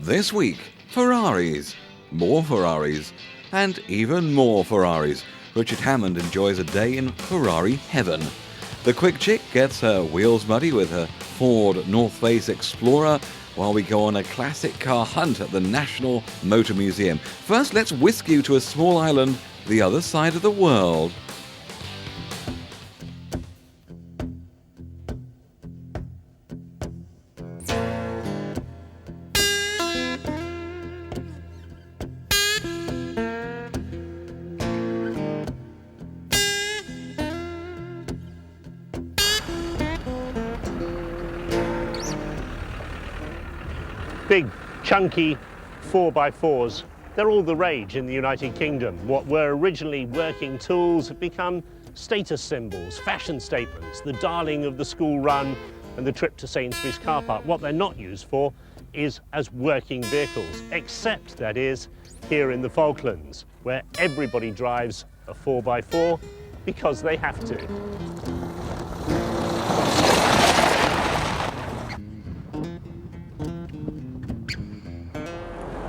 This week, Ferraris, more Ferraris, and even more Ferraris. Richard Hammond enjoys a day in Ferrari heaven. The quick chick gets her wheels muddy with her Ford North Face Explorer, while we go on a classic car hunt at the National Motor Museum. First, let's whisk you to a small island the other side of the world. Big, chunky 4x4s. They're all the rage in the United Kingdom. What were originally working tools have become status symbols, fashion statements, the darling of the school run and the trip to Sainsbury's car park. What they're not used for is as working vehicles, except, that is, here in the Falklands, where everybody drives a 4x4 because they have to.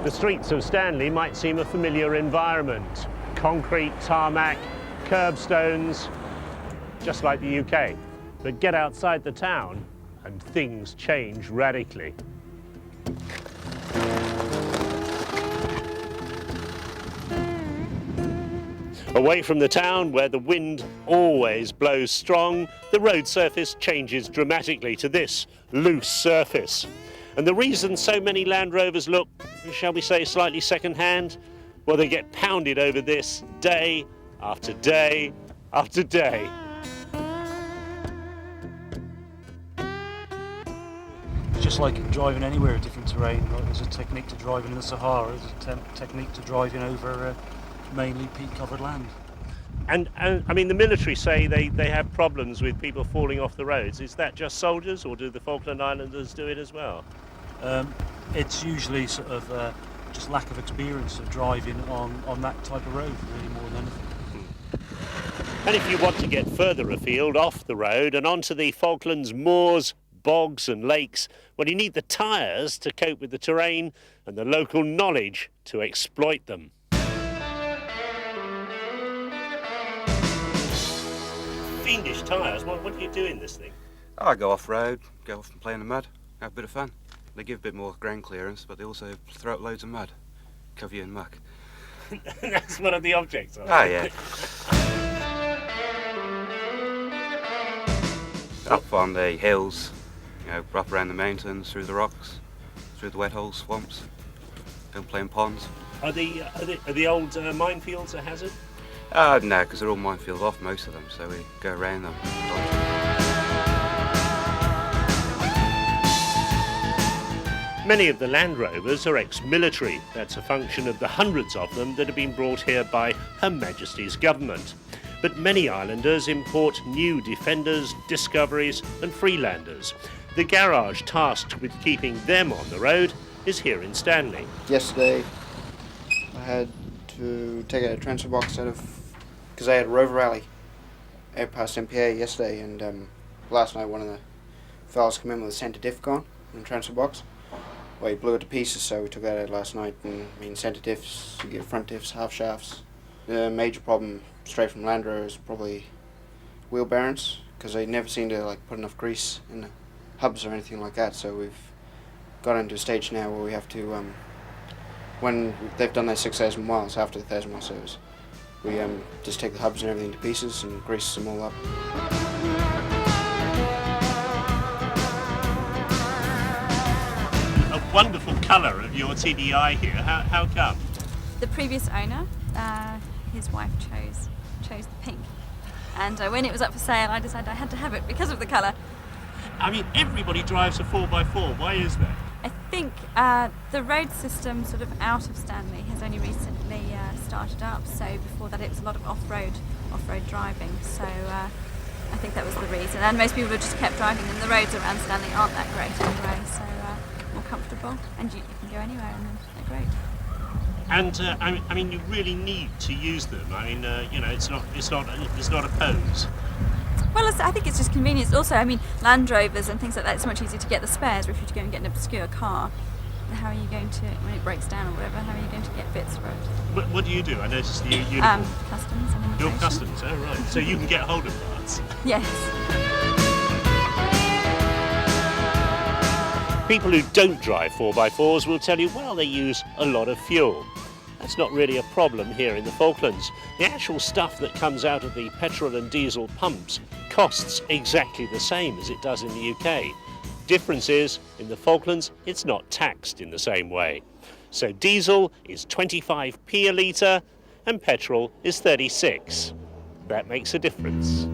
The streets of Stanley might seem a familiar environment. Concrete, tarmac, curbstones, just like the UK. But get outside the town and things change radically. Away from the town, where the wind always blows strong, the road surface changes dramatically to this loose surface. And the reason so many Land Rovers look, shall we say, slightly second-hand, well, they get pounded over this day after day after day. It's just like driving anywhere, different terrain. Like there's a technique to driving in the Sahara, there's a technique to driving over mainly peat-covered land. And I mean, the military say they have problems with people falling off the roads. Is that just soldiers, or do the Falkland Islanders do it as well? It's usually sort of just lack of experience of driving on that type of road, really, more than anything. And if you want to get further afield, off the road and onto the Falklands moors, bogs and lakes, well, you need the tyres to cope with the terrain and the local knowledge to exploit them. Fiendish tyres, what do you do in this thing? I go off-road, go off and play in the mud, have a bit of fun. They give a bit more ground clearance, but they also throw up loads of mud, cover you in muck. That's one of the objects. Ah, yeah. Up on the hills, you know, up around the mountains, through the rocks, through the wet holes, swamps, don't play in ponds. Are the old minefields a hazard? No, because they're all minefield off, most of them, so we go around them. Many of the Land Rovers are ex-military. That's a function of the hundreds of them that have been brought here by Her Majesty's government. But many islanders import new Defenders, Discoveries and Freelanders. The garage tasked with keeping them on the road is here in Stanley. Yesterday I had to take a transfer box out of, because I had a rover rally out past MPA yesterday, and last night one of the fellas came in with a centre diff gone in the transfer box. Well, he blew it to pieces, so we took that out last night. And I mean, centre diffs, you get front diffs, half shafts. The major problem straight from Land Rover is probably wheel bearings, because they never seem to like put enough grease in the hubs or anything like that. So we've got into a stage now where we have to, when they've done their 6,000 miles, after the 1,000 mile service, we just take the hubs and everything to pieces and grease them all up. Wonderful colour of your TDI here. How come? The previous owner, his wife chose the pink, and when it was up for sale, I decided I had to have it because of the colour. I mean, everybody drives a 4x4. Why is that? I think the road system sort of out of Stanley has only recently started up. So before that, it was a lot of off-road driving. So I think that was the reason. And most people have just kept driving, and the roads around Stanley aren't that great anyway. So more comfortable, and you can go anywhere, and they're great. And I mean, you really need to use them. I mean, you know, it's not a pose. Well, I think it's just convenience. Also, I mean, Land Rovers and things like that, it's much easier to get the spares. If you go and get an obscure car, how are you going to, when it breaks down or whatever, how are you going to get bits for it? What do you do? I noticed the uniform. Customs and immigration. Your customs, oh right. So you can get hold of parts. Yes. People who don't drive 4x4s will tell you, well, they use a lot of fuel. That's not really a problem here in the Falklands. The actual stuff that comes out of the petrol and diesel pumps costs exactly the same as it does in the UK. Difference is, in the Falklands, it's not taxed in the same way. So diesel is 25p a litre and petrol is 36. That makes a difference.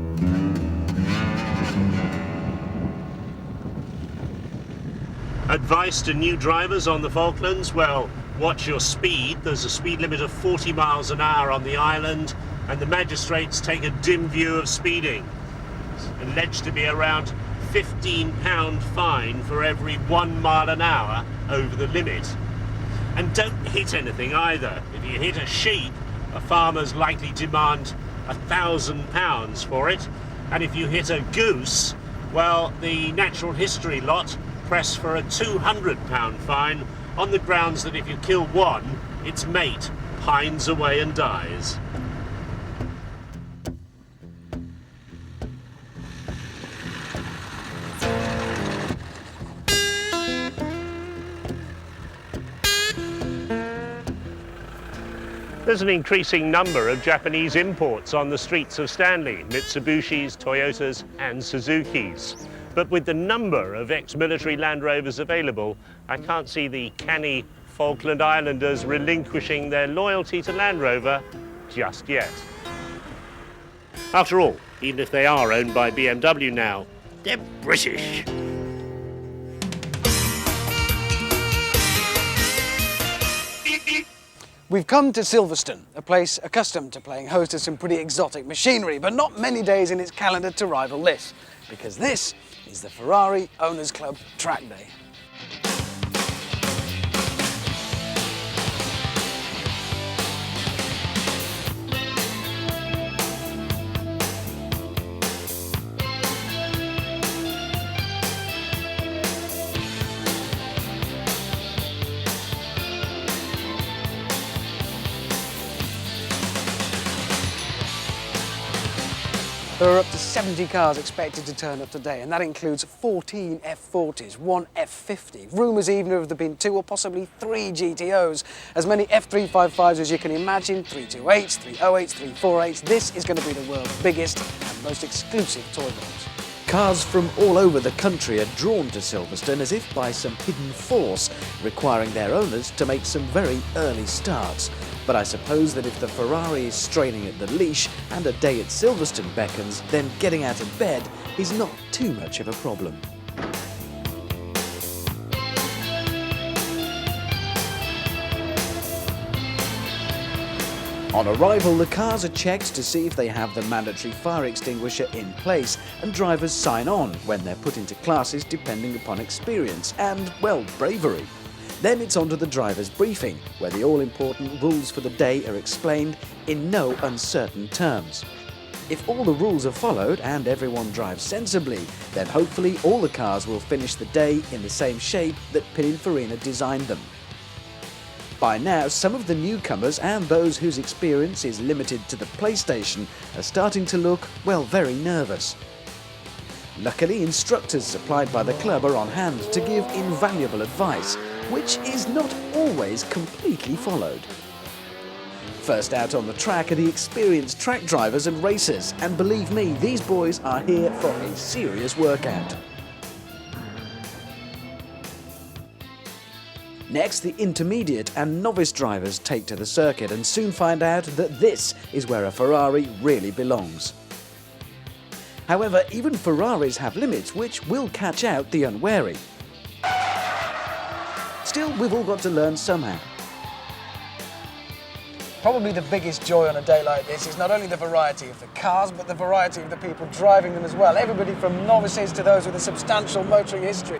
Advice to new drivers on the Falklands? Well, watch your speed. There's a speed limit of 40 miles an hour on the island, and the magistrates take a dim view of speeding. It's alleged to be around £15 fine for every 1 mile an hour over the limit. And don't hit anything either. If you hit a sheep, a farmer's likely to demand £1,000 for it. And if you hit a goose, well, the natural history lot press for a £200 fine on the grounds that if you kill one, its mate pines away and dies. There's an increasing number of Japanese imports on the streets of Stanley, Mitsubishis, Toyotas and Suzukis. But with the number of ex-military Land Rovers available, I can't see the canny Falkland Islanders relinquishing their loyalty to Land Rover just yet. After all, even if they are owned by BMW now, they're British. We've come to Silverstone, a place accustomed to playing host to some pretty exotic machinery, but not many days in its calendar to rival this, because this is the Ferrari Owners Club Track Day. There are up to 70 cars expected to turn up today, and that includes 14 F40s, 1 F50. Rumours even of there being 2 or possibly 3 GTOs, as many F355s as you can imagine, 328s, 308s, 348s. This is going to be the world's biggest and most exclusive toy box. Cars from all over the country are drawn to Silverstone as if by some hidden force, requiring their owners to make some very early starts. But I suppose that if the Ferrari is straining at the leash and a day at Silverstone beckons, then getting out of bed is not too much of a problem. On arrival, the cars are checked to see if they have the mandatory fire extinguisher in place, and drivers sign on when they're put into classes depending upon experience and, well, bravery. Then it's on to the driver's briefing, where the all-important rules for the day are explained in no uncertain terms. If all the rules are followed and everyone drives sensibly, then hopefully all the cars will finish the day in the same shape that Pininfarina designed them. By now, some of the newcomers and those whose experience is limited to the PlayStation are starting to look, well, very nervous. Luckily, instructors supplied by the club are on hand to give invaluable advice, which is not always completely followed. First out on the track are the experienced track drivers and racers, and believe me, these boys are here for a serious workout. Next, the intermediate and novice drivers take to the circuit and soon find out that this is where a Ferrari really belongs. However, even Ferraris have limits which will catch out the unwary. Still, we've all got to learn somehow. Probably the biggest joy on a day like this is not only the variety of the cars, but the variety of the people driving them as well. Everybody from novices to those with a substantial motoring history.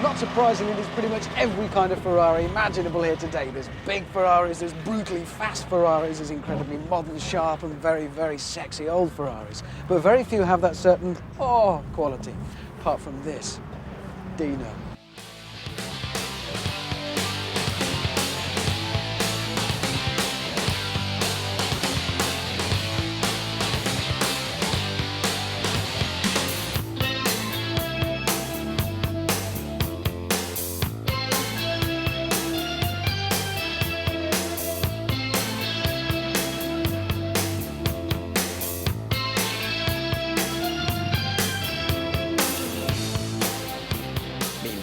Not surprisingly, there's pretty much every kind of Ferrari imaginable here today. There's big Ferraris, there's brutally fast Ferraris, there's incredibly modern, sharp and very, very sexy old Ferraris. But very few have that certain quality, apart from this. Dino.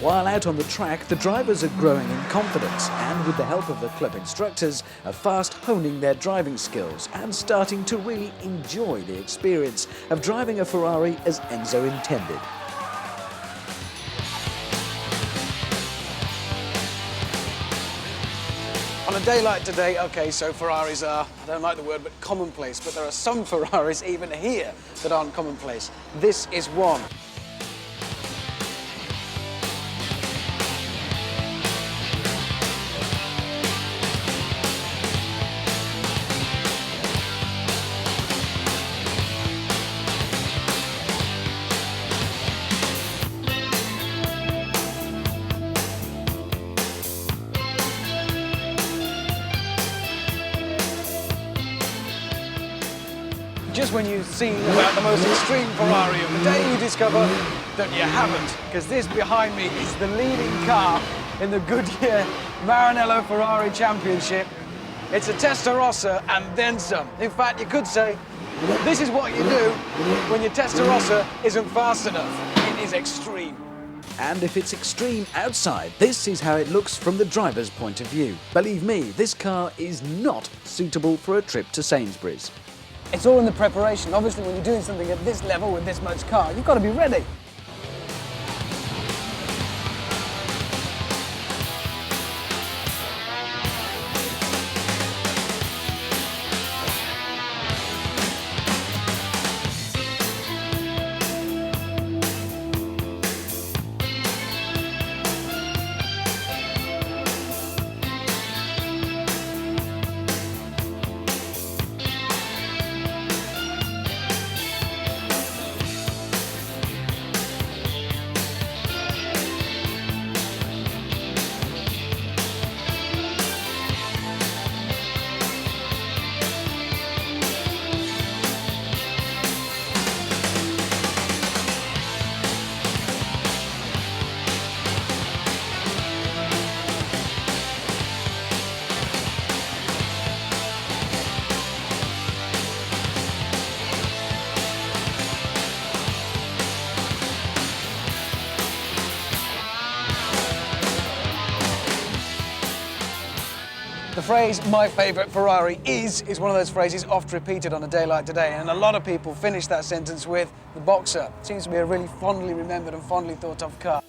While out on the track, the drivers are growing in confidence and, with the help of the club instructors, are fast honing their driving skills and starting to really enjoy the experience of driving a Ferrari as Enzo intended. On a day like today, okay, so Ferraris are, I don't like the word, but commonplace, but there are some Ferraris even here that aren't commonplace. This is one. Just when you think about the most extreme Ferrari of the day, you discover that you haven't, because this behind me is the leading car in the Goodyear Maranello Ferrari Championship. It's a Testarossa and then some. In fact, you could say this is what you do when your Testarossa isn't fast enough. It is extreme. And if it's extreme outside, this is how it looks from the driver's point of view. Believe me, this car is not suitable for a trip to Sainsbury's. It's all in the preparation. Obviously, when you're doing something at this level with this much car, you've got to be ready. The phrase, my favourite Ferrari is one of those phrases oft repeated on a day like today, and a lot of people finish that sentence with the Boxer. Seems to be a really fondly remembered and fondly thought of car.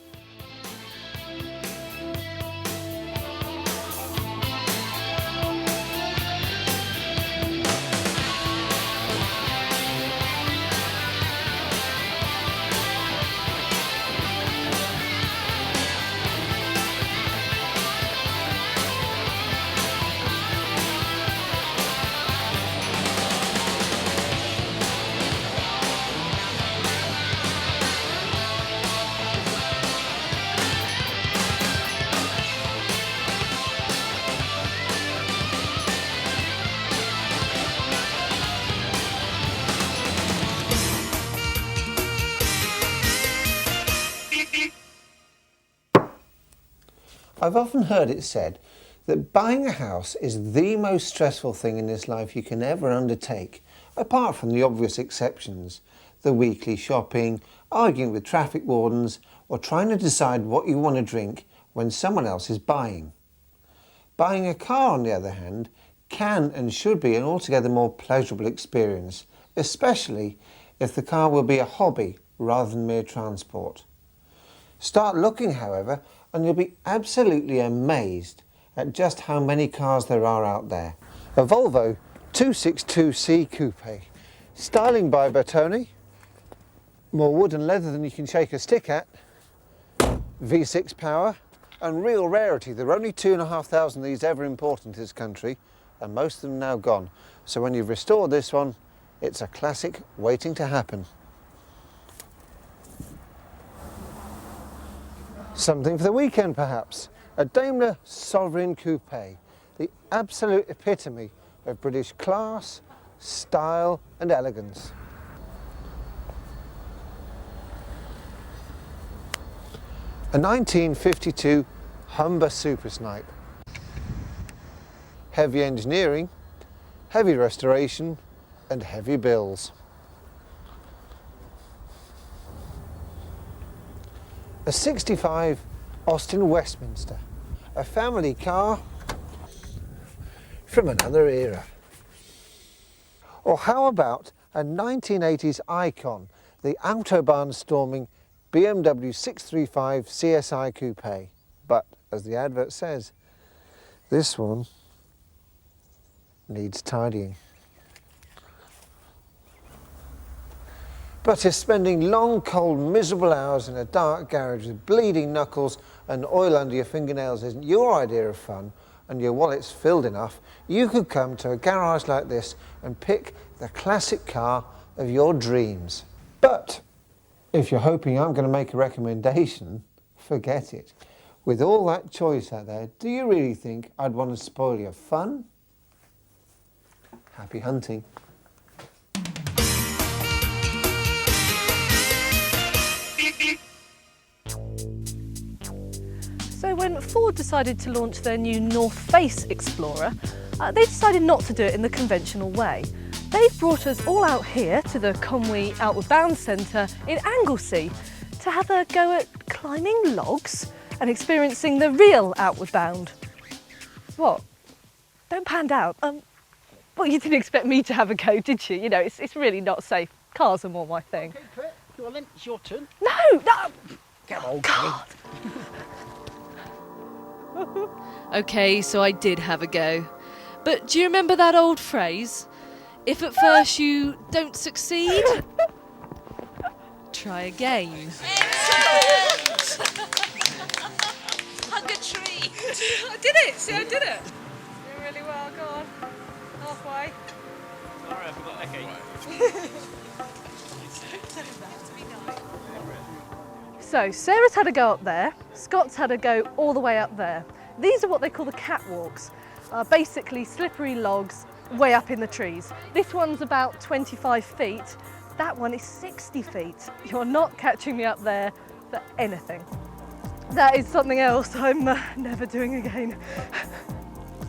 I've often heard it said that buying a house is the most stressful thing in this life you can ever undertake, apart from the obvious exceptions, the weekly shopping, arguing with traffic wardens, or trying to decide what you want to drink when someone else is buying. Buying a car, on the other hand, can and should be an altogether more pleasurable experience, especially if the car will be a hobby rather than mere transport. Start looking, however, and you'll be absolutely amazed at just how many cars there are out there. A Volvo 262C Coupe, styling by Bertone, more wood and leather than you can shake a stick at, V6 power, and real rarity. There are only 2,500 of these ever imported into this country, and most of them now gone. So when you've restored this one, it's a classic waiting to happen. Something for the weekend perhaps. A Daimler Sovereign Coupe, the absolute epitome of British class, style and elegance. A 1952 Humber Super Snipe. Heavy engineering, heavy restoration and heavy bills. A 65 Austin Westminster, a family car from another era. Or how about a 1980s icon, the Autobahn storming BMW 635 CSI Coupe. But as the advert says, this one needs tidying. But if spending long, cold, miserable hours in a dark garage with bleeding knuckles and oil under your fingernails isn't your idea of fun, and your wallet's filled enough, you could come to a garage like this and pick the classic car of your dreams. But if you're hoping I'm going to make a recommendation, forget it. With all that choice out there, do you really think I'd want to spoil your fun? Happy hunting. So when Ford decided to launch their new North Face Explorer, they decided not to do it in the conventional way. They've brought us all out here to the Conway Outward Bound Centre in Anglesey to have a go at climbing logs and experiencing the real Outward Bound. What? Don't pan down. Well, you didn't expect me to have a go, did you? You know, it's really not safe. Cars are more my thing. Okay, Claire, go on then, it's your turn. No! Come on, God! Okay, so I did have a go. But do you remember that old phrase? If at first you don't succeed, try again. Hug a tree. I did it! See, I did it! You're really well, go on. Halfway. Sorry, I forgot that game. So, Sarah's had a go up there, Scott's had a go all the way up there. These are what they call the catwalks, basically slippery logs way up in the trees. This one's about 25 feet, that one is 60 feet. You're not catching me up there for anything. That is something else I'm never doing again.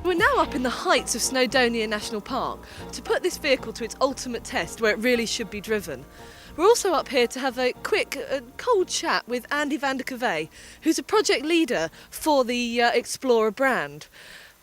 We're now up in the heights of Snowdonia National Park to put this vehicle to its ultimate test where it really should be driven. We're also up here to have a quick, cold chat with Andy van der Caveye, who's a project leader for the Explorer brand.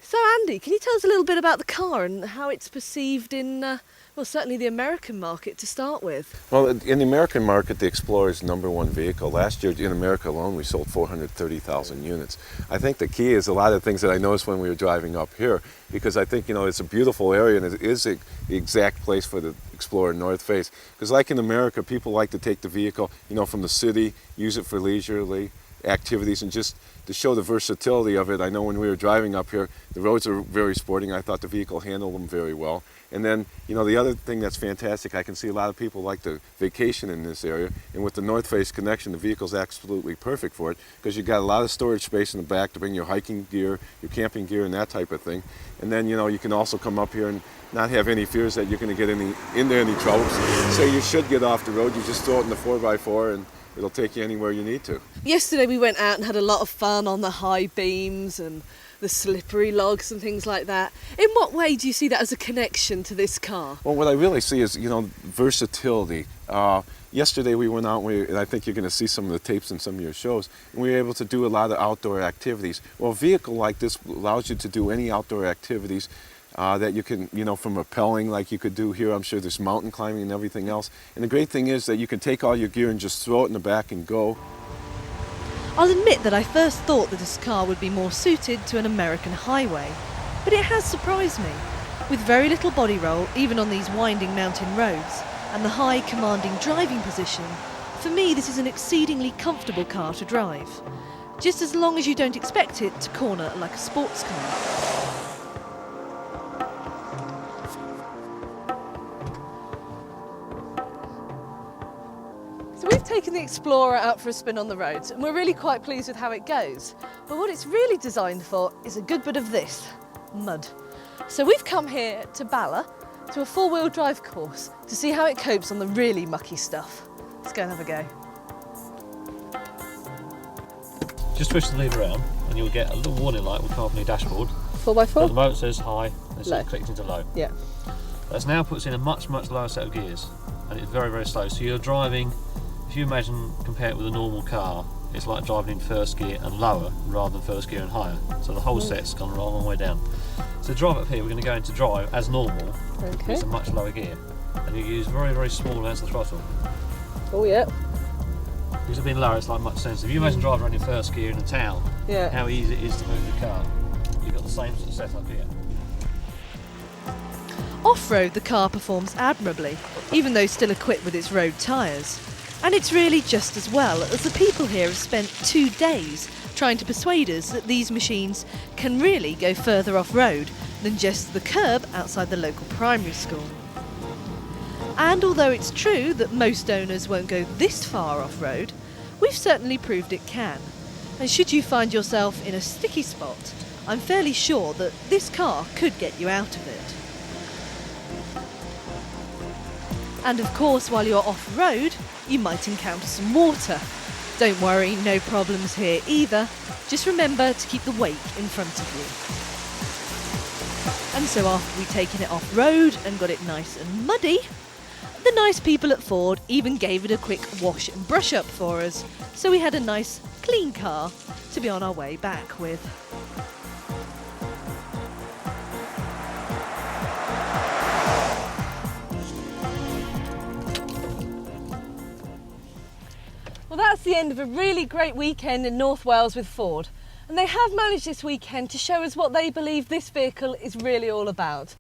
So Andy, can you tell us a little bit about the car and how it's perceived in, well, certainly the American market to start with? Well, in the American market, the Explorer is #1 vehicle. Last year in America alone, we sold 430,000 units. I think the key is a lot of things that I noticed when we were driving up here, because I think, you know, it's a beautiful area and it is the exact place for the Explorer North Face. Because like in America, people like to take the vehicle, you know, from the city, use it for leisurely activities and just to show the versatility of it. I know when we were driving up here, the roads are very sporting. I thought the vehicle handled them very well. And then, you know, the other thing that's fantastic, I can see a lot of people like to vacation in this area. And with the North Face connection, the vehicle's absolutely perfect for it because you've got a lot of storage space in the back to bring your hiking gear, your camping gear, and that type of thing. And then, you know, you can also come up here and not have any fears that you're going to get into any troubles. So you should get off the road. You just throw it in the 4x4 and it'll take you anywhere you need to. Yesterday we went out and had a lot of fun on the high beams and the slippery logs and things like that. In what way do you see that as a connection to this car? Well, what I really see is, you know, versatility. Yesterday we went out and I think you're going to see some of the tapes in some of your shows, and we were able to do a lot of outdoor activities. Well, a vehicle like this allows you to do any outdoor activities that you can, you know, from rappelling like you could do here. I'm sure there's mountain climbing and everything else. And the great thing is that you can take all your gear and just throw it in the back and go. I'll admit that I first thought that this car would be more suited to an American highway, but it has surprised me. With very little body roll, even on these winding mountain roads, and the high commanding driving position, for me this is an exceedingly comfortable car to drive. Just as long as you don't expect it to corner like a sports car. So we've we've taken the Explorer out for a spin on the roads and we're really quite pleased with how it goes. But what it's really designed for is a good bit of this, mud. So we've come here to Bala to a four-wheel drive course to see how it copes on the really mucky stuff. Let's go and have a go. Just twist the lead around and you'll get a little warning light will come up on your dashboard. 4x4? At the moment it says high, and it's Low. clicked into low. Yeah. That's now puts in a much lower set of gears, and it's very slow. So you're driving, if you imagine, compare it with a normal car, it's like driving in first gear and lower rather than first gear and higher. So the whole set's gone a long way down. So drive up here, we're going to go into drive as normal. Okay. It's a much lower gear, and you use very small amounts of throttle. Oh yeah. Because it being lower, it's like much sense. If you imagine driving around in first gear in a town, Yeah. how easy it is to move the car. You've got the same sort of setup here. Off-road, the car performs admirably, even though still equipped with its road tyres. And it's really just as well, as the people here have spent 2 days trying to persuade us that these machines can really go further off-road than just the curb outside the local primary school. And although it's true that most owners won't go this far off-road, we've certainly proved it can. And should you find yourself in a sticky spot, I'm fairly sure that this car could get you out of it. And of course, while you're off-road, you might encounter some water. Don't worry, no problems here either. Just remember to keep the wake in front of you. And so after we'd taken it off-road and got it nice and muddy, the nice people at Ford even gave it a quick wash and brush up for us, so we had a nice, clean car to be on our way back with. Well, that's the end of a really great weekend in North Wales with Ford. And they have managed this weekend to show us what they believe this vehicle is really all about.